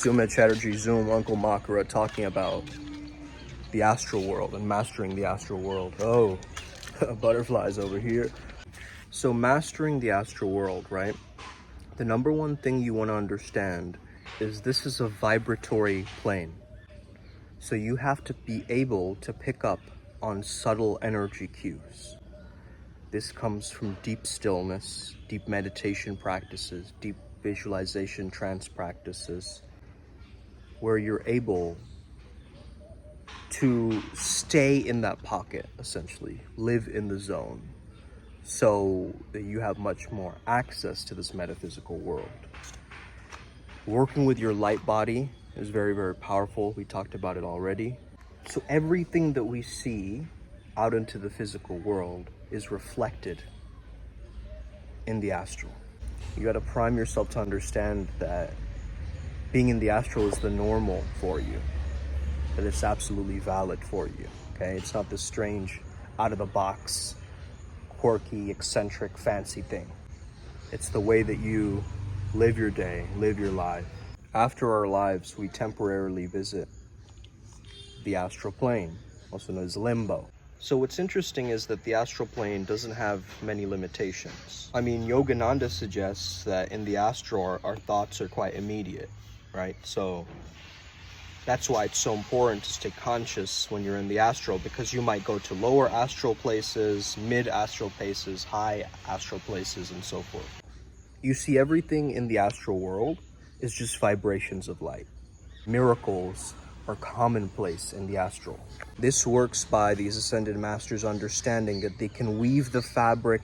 Zoom Chatterjee, Zoom, Uncle Makara talking about the astral world and mastering the astral world. Oh, butterflies over here. So mastering the astral world, right? The number one thing you want to understand is this is a vibratory plane. So you have to be able to pick up on subtle energy cues. This comes from deep stillness, deep meditation practices, deep visualization trance practices, where you're able to stay in that pocket, essentially, live in the zone, so that you have much more access to this metaphysical world. Working with your light body is very, very powerful. We talked about it already. So everything that we see out into the physical world is reflected in the astral. You got to prime yourself to understand that being in the astral is the normal for you, that it's absolutely valid for you, okay? It's not this strange, out of the box, quirky, eccentric, fancy thing. It's the way that you live your day, live your life. After our lives, we temporarily visit the astral plane, also known as limbo. So what's interesting is that the astral plane doesn't have many limitations. I mean, Yogananda suggests that in the astral, our thoughts are quite immediate, right? So that's why it's so important to stay conscious when you're in the astral, because you might go to lower astral places, mid astral places, high astral places, and so forth. You see, everything in the astral world is just vibrations of light. Miracles are commonplace in the astral. This works by these ascended masters understanding that they can weave the fabric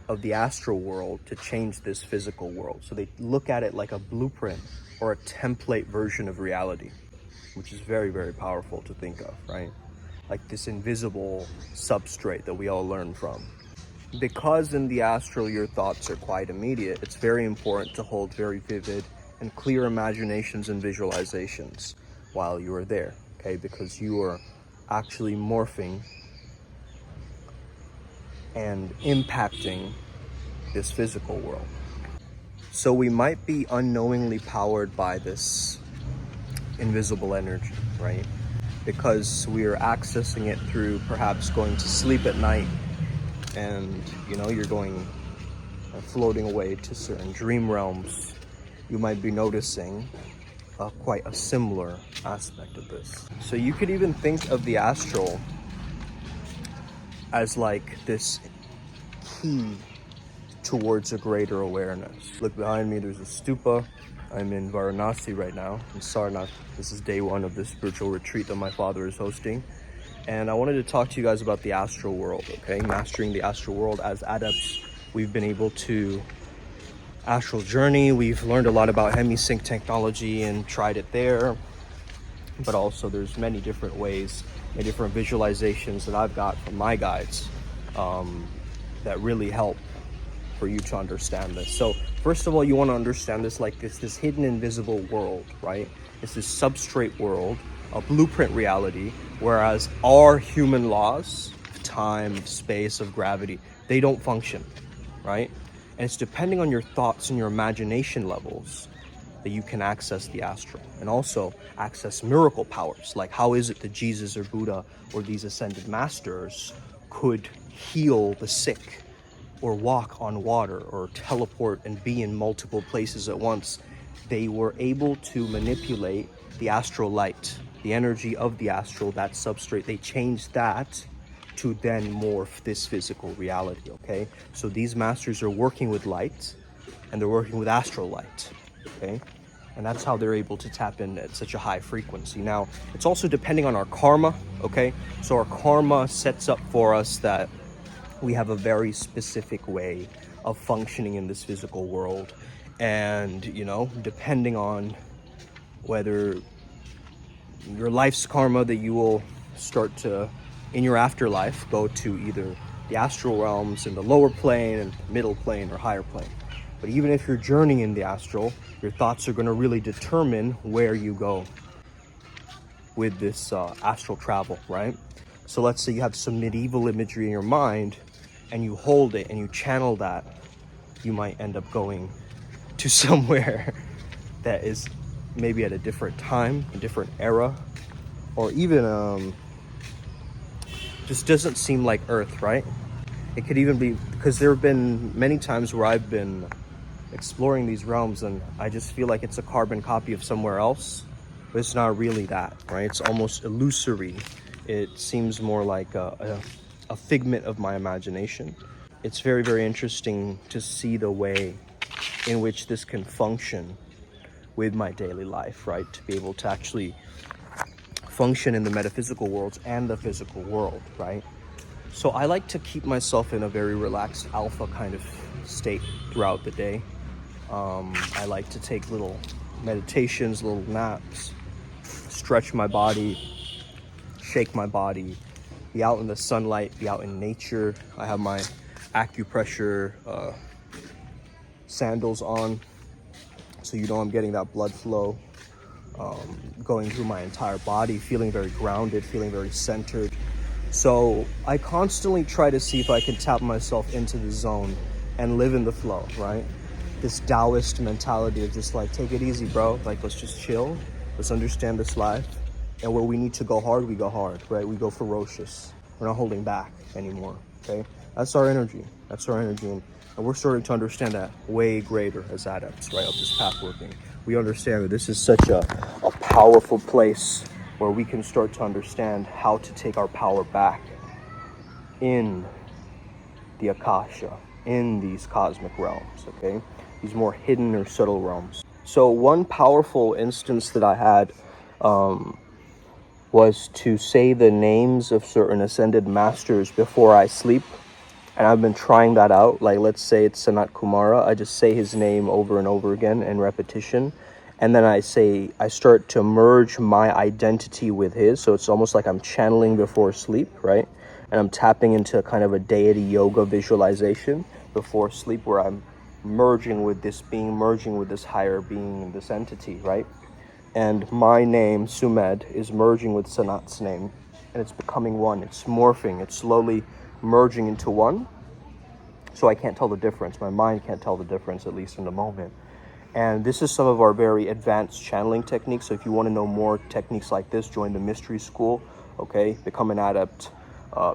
of the astral world to change this physical world. So they look at it like a blueprint or a template version of reality, which is very, very powerful to think of, right? Like this invisible substrate that we all learn from. Because in the astral your thoughts are quite immediate, it's very important to hold very vivid and clear imaginations and visualizations while you are there, okay? Because you are actually morphing and impacting this physical world. So we might be unknowingly powered by this invisible energy, right? Because we are accessing it through perhaps going to sleep at night, and you're going floating away to certain dream realms. You might be noticing quite a similar aspect of this. So you could even think of the astral as like this key towards a greater awareness. Look behind me, there's a stupa. I'm in Varanasi right now, in Sarnath. This is day one of this spiritual retreat that my father is hosting. And I wanted to talk to you guys about the astral world, okay? Mastering the astral world. As adepts, we've been able to astral journey. We've learned a lot about hemisync technology and tried it there. But also there's many different ways, many different visualizations that I've got from my guides that really help for you to understand this. So first of all, you want to understand this like this hidden invisible world, right? It's this substrate world, a blueprint reality, whereas our human laws of time, of space, of gravity, they don't function, right? And it's depending on your thoughts and your imagination levels that you can access the astral and also access miracle powers. Like how is it that Jesus or Buddha or these ascended masters could heal the sick or walk on water or teleport and be in multiple places at once? They were able to manipulate the astral light, the energy of the astral, that substrate. They changed that to then morph this physical reality, okay? So these masters are working with light and they're working with astral light, okay? And that's how they're able to tap in at such a high frequency. Now, it's also depending on our karma, okay? So our karma sets up for us that we have a very specific way of functioning in this physical world. And, depending on whether your life's karma, that you will start to, in your afterlife, go to either the astral realms in the lower plane and middle plane or higher plane. But even if you're journeying in the astral, your thoughts are going to really determine where you go with this astral travel, right? So let's say you have some medieval imagery in your mind and you hold it and you channel that, you might end up going to somewhere that is maybe at a different time, a different era, or even just doesn't seem like Earth, right? It could even be because there have been many times where I've been exploring these realms and I just feel like it's a carbon copy of somewhere else, but it's not really that, right? It's almost illusory. It seems more like a figment of my imagination. It's very, very interesting to see the way in which this can function with my daily life, right? To be able to actually function in the metaphysical worlds and the physical world, right? So I like to keep myself in a very relaxed alpha kind of state throughout the day. I like to take little meditations, little naps, stretch my body, shake my body, be out in the sunlight, be out in nature. I have my acupressure sandals on, so you know I'm getting that blood flow going through my entire body, feeling very grounded, feeling very centered. So I constantly try to see if I can tap myself into the zone and live in the flow, right? This Taoist mentality of just like, take it easy, bro. Like, let's just chill. Let's understand this life. And where we need to go hard, we go hard, right? We go ferocious. We're not holding back anymore, okay? That's our energy. That's our energy. And we're starting to understand that way greater as adepts, right, of this path working. We understand that this is such a powerful place where we can start to understand how to take our power back in the Akasha, in these cosmic realms, okay? These more hidden or subtle realms. So one powerful instance that I had was to say the names of certain ascended masters before I sleep. And I've been trying that out. Like, let's say it's Sanat Kumara. I just say his name over and over again in repetition. And then I start to merge my identity with his. So it's almost like I'm channeling before sleep, right? And I'm tapping into kind of a deity yoga visualization before sleep, where I'm merging with this being, merging with this higher being, this entity, right? And my name, Sumed, is merging with Sanat's name. And it's becoming one. It's morphing. It's slowly merging into one. So I can't tell the difference. My mind can't tell the difference, at least in the moment. And this is some of our very advanced channeling techniques. So if you want to know more techniques like this, join the mystery school, okay? Become an adept.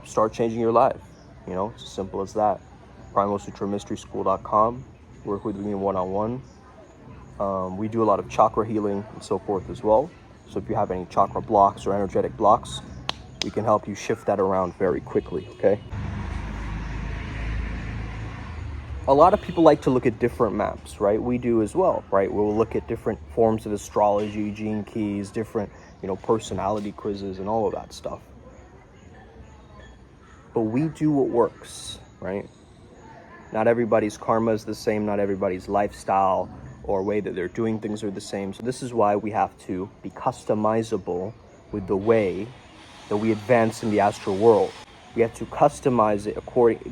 Start changing your life. You know, it's as simple as that. primalsutramysteryschool.com. Work with me one-on-one. We do a lot of chakra healing and so forth as well. So if you have any chakra blocks or energetic blocks, we can help you shift that around very quickly, okay? A lot of people like to look at different maps, right? We do as well, right? We'll look at different forms of astrology, gene keys, different, personality quizzes and all of that stuff. But we do what works, right? Not everybody's karma is the same. Not everybody's lifestyle or way that they're doing things are the same. So this is why we have to be customizable with the way that we advance in the astral world. We have to customize it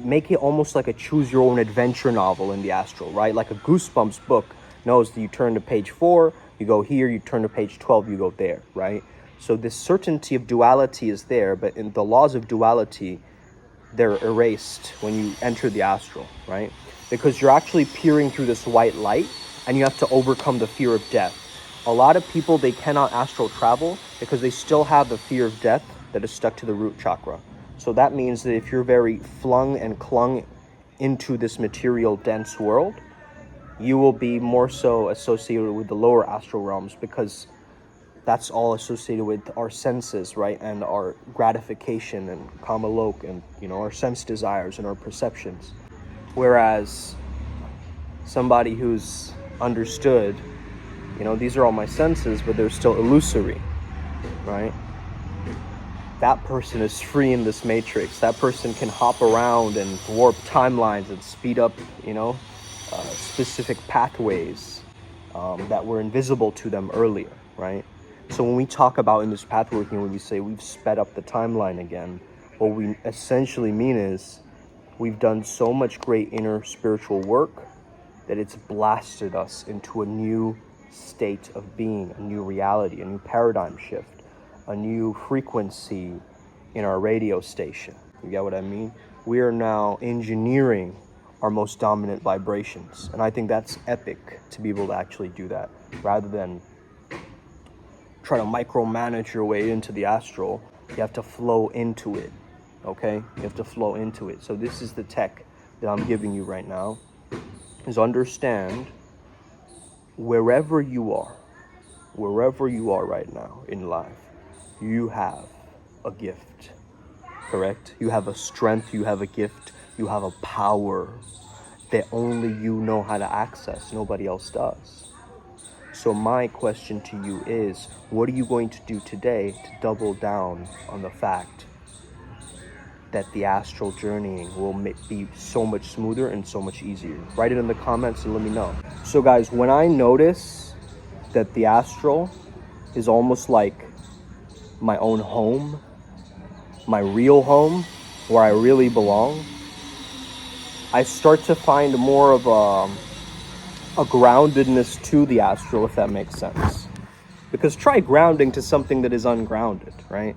make it almost like a choose your own adventure novel in the astral, right? Like a Goosebumps book knows that you turn to page 4, you go here, you turn to page 12, you go there, right? So this certainty of duality is there, but in the laws of duality, they're erased when you enter the astral, right? Because you're actually peering through this white light and you have to overcome the fear of death. A lot of people, they cannot astral travel because they still have the fear of death that is stuck to the root chakra. So that means that if you're very flung and clung into this material dense world, you will be more so associated with the lower astral realms, because that's all associated with our senses, right? And our gratification and kamalok and, our sense desires and our perceptions. Whereas somebody who's understood, these are all my senses, but they're still illusory, right? That person is free in this matrix. That person can hop around and warp timelines and speed up, specific pathways that were invisible to them earlier, right? So when we talk about in this path working, when we say we've sped up the timeline again, what we essentially mean is we've done so much great inner spiritual work that it's blasted us into a new state of being, a new reality, a new paradigm shift, a new frequency in our radio station. You get what I mean? We are now engineering our most dominant vibrations. And I think that's epic to be able to actually do that, rather than try to micromanage your way into the astral. You have to flow into it, okay? You have to flow into it. So this is the tech that I'm giving you right now, is understand wherever you are right now in life, you have a gift, correct? You have a strength, you have a gift, you have a power that only you know how to access. Nobody else does. So my question to you is, what are you going to do today to double down on the fact that the astral journeying will be so much smoother and so much easier? Write it in the comments and let me know. So guys, when I notice that the astral is almost like my own home, my real home, where I really belong, I start to find more of a groundedness to the astral, if that makes sense. Because try grounding to something that is ungrounded, right?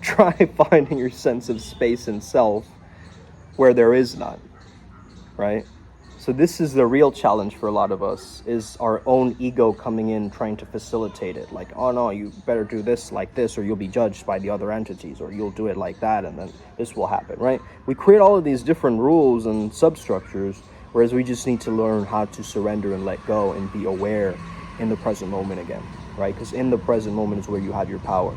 Try finding your sense of space and self where there is none, right? So this is the real challenge for a lot of us, is our own ego coming in trying to facilitate it. Like, oh no, you better do this like this, or you'll be judged by the other entities, or you'll do it like that, and then this will happen, right? We create all of these different rules and substructures, whereas we just need to learn how to surrender and let go and be aware in the present moment again, right? Because in the present moment is where you have your power.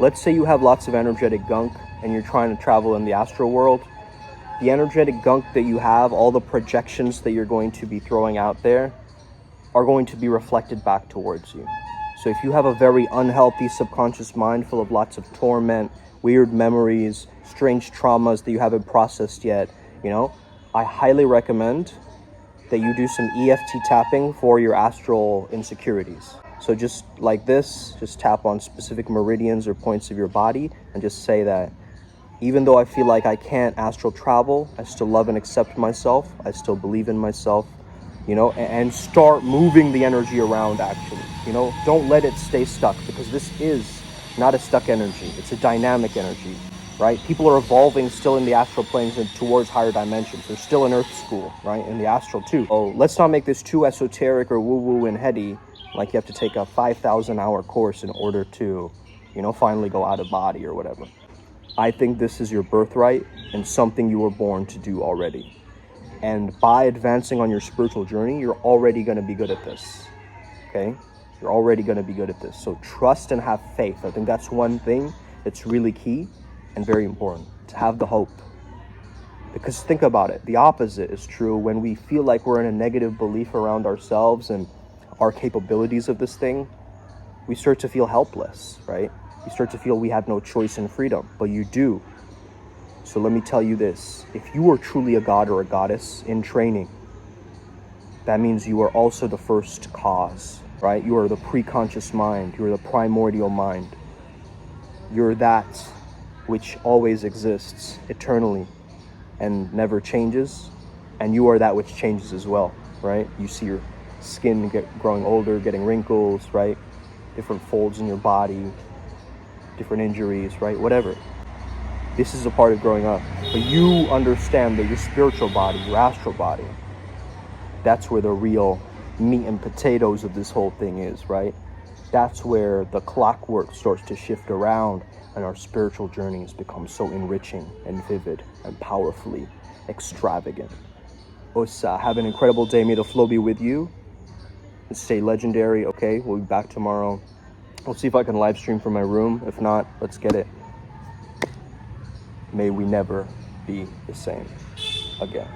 Let's say you have lots of energetic gunk and you're trying to travel in the astral world. The energetic gunk that you have, all the projections that you're going to be throwing out there, are going to be reflected back towards you. So if you have a very unhealthy subconscious mind full of lots of torment, weird memories, strange traumas that you haven't processed yet, I highly recommend that you do some EFT tapping for your astral insecurities. So just like this, just tap on specific meridians or points of your body and just say that, even though I feel like I can't astral travel, I still love and accept myself. I still believe in myself, and start moving the energy around actually. Don't let it stay stuck, because this is not a stuck energy. It's a dynamic energy, right? People are evolving still in the astral planes and towards higher dimensions. They're still in Earth school, right? In the astral too. Oh, let's not make this too esoteric or woo-woo and heady, like you have to take a 5,000-hour course in order to, finally go out of body or whatever. I think this is your birthright and something you were born to do already. And by advancing on your spiritual journey, you're already going to be good at this, okay? You're already going to be good at this. So trust and have faith. I think that's one thing that's really key and very important, to have the hope. Because think about it, the opposite is true. When we feel like we're in a negative belief around ourselves and our capabilities of this thing, we start to feel helpless, right? You start to feel we have no choice and freedom, but you do. So let me tell you this, if you are truly a god or a goddess in training, that means you are also the first cause, right? You are the pre-conscious mind, you are the primordial mind. You're that which always exists eternally and never changes, and you are that which changes as well, right? You see your skin growing older, getting wrinkles, right? Different folds in your body, different injuries, right? Whatever. This is a part of growing up. But you understand that your spiritual body, your astral body, that's where the real meat and potatoes of this whole thing is, right? That's where the clockwork starts to shift around and our spiritual journeys become so enriching and vivid and powerfully extravagant. Osa, have an incredible day. May the flow be with you. And stay legendary, okay? We'll be back tomorrow. I'll see if I can live stream from my room. If not, let's get it. May we never be the same again.